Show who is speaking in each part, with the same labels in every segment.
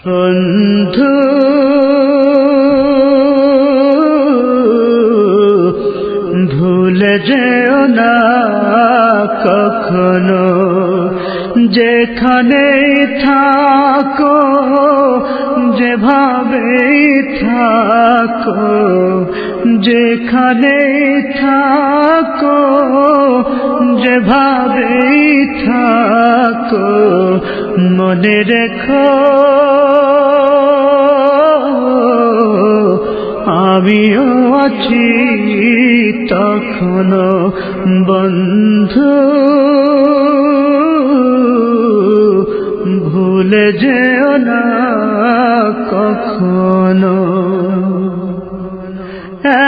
Speaker 1: বন্ধু ভুলে যেও না কখনো, যেখানে থাকো যেভাবেই থাকো, যেখানে থাকো যেভাবেই থাকো, মনে রেখো আমিও আছি তখনো। বন্ধু ভুলে যেও না কখনো।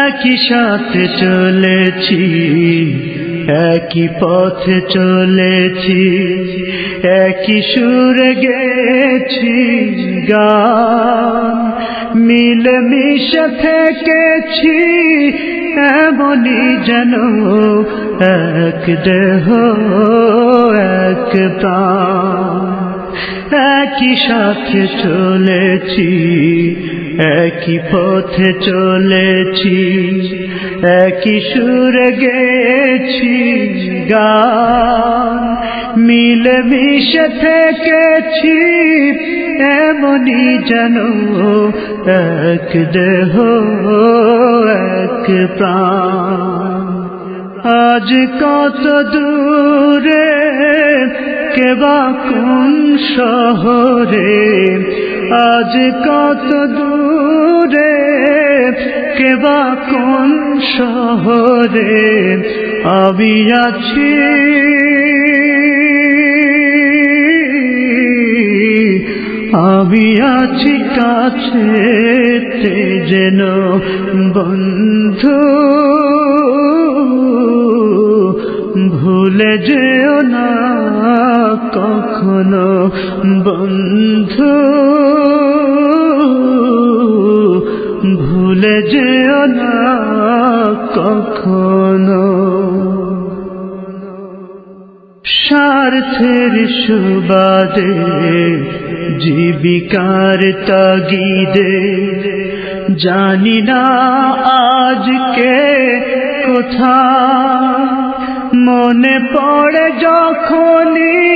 Speaker 1: একই সাথে চলেছি, একই পথে চলেছি, একই সুরে গেছি গান, মিলেমিশে থেকেছি এমনই যেন এক দেহ এক প্রাণ। একই সাথে চলেছি, একই পথে চলেছি, একই সুরে গেছি গান, মিলেমিশে থেকেছি এমনই যেন এক দেহ এক প্রাণ। আজ কত দূরে কেবা কোন শহরে, আজ কত দূরে কেবা কোন শহরে, আমি আছি আমি আছি কাছেতে যেন। বন্ধু ভুলে যেও না কখনো, বন্ধু ভুলে যেও না কখনো। স্বার্থের সুবাদে জীবিকার তাগিদে জানি না আজকে কোথায়, মনে পড়ে যখনই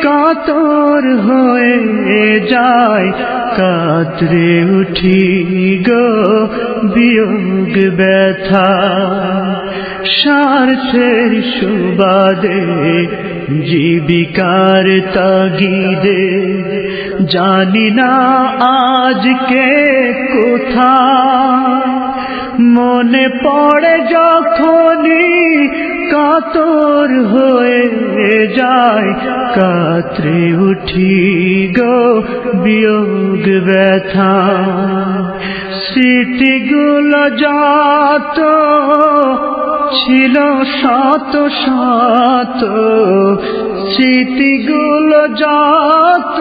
Speaker 1: কাতর হয়ে যায়, কাতরে উঠি গো বিয়োগ ব্যথা। স্বার্থের সুবাদে জীবিকার তাগিদে জানি না আজকে কোথায়, মনে পড়ে যখনই কাতর হয়ে যায়, কাতরে উঠি গো বিয়োগ ব্যথা। স্মৃতিগুলো যত ছিল শত শত, স্মৃতিগুলো যত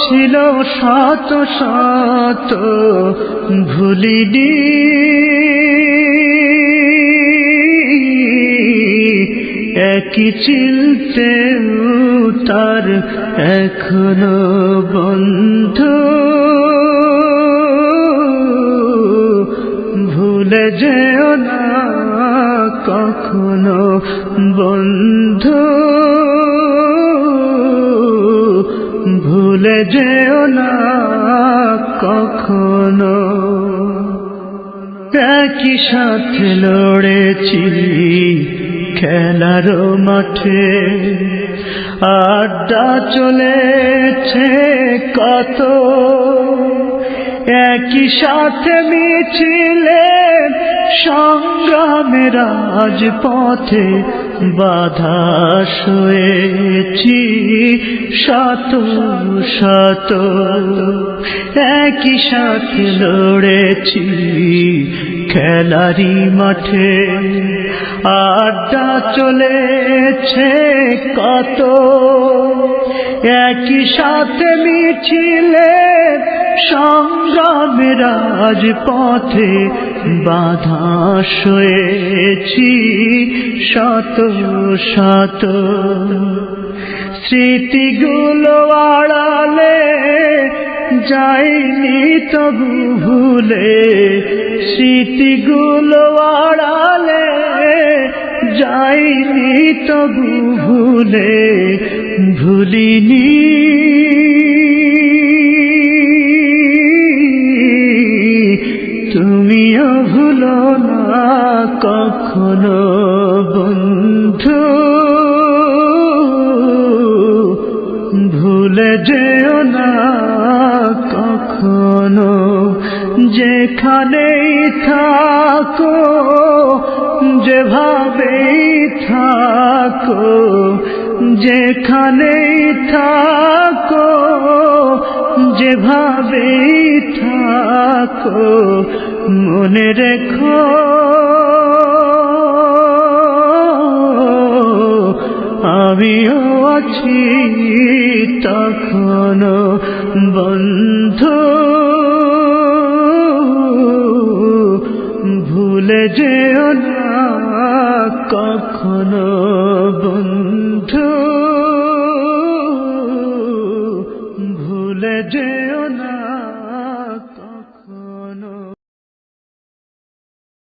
Speaker 1: ছিল শত শত, ভুলিনি একই চিলতে তার এখনো। বন্ধু ভুলে যেও না কখনো, বন্ধু ভুলে যেও না কখনো। একই সাথে লড়েছি খেলার মাঠে, আড্ডা চলেছে কত, একই সাথে মিছিলে সংগ্রামের রাজপথে বাধা সয়েছি শত শত। একই সাথে লড়েছি খেলারি মাঠে, আড্ডা চলেছে কত, একই সাথে মিছিলে সংগ্রামের রাজপথে বাধা সয়েছি শত শত। স্মৃতিগুলো আড়ালে যাইনি তবু ভুলে, স্মৃতিগুলো আড়ালে যাইনি তবু ভুলে, ভুলিনি তুমিও ভুলো না কখনো বন্ধু, ভুলে যেও না কখনো। যেখানেই থাকো, যেভাবেই থাকো, যেখানেই থাকো, যেভাবেই থাকো, মনে রেখো আমিও আছি তখনো বন্ধু, ভুলে যেও না কখনো বন্ধু, ভুলে যেও না।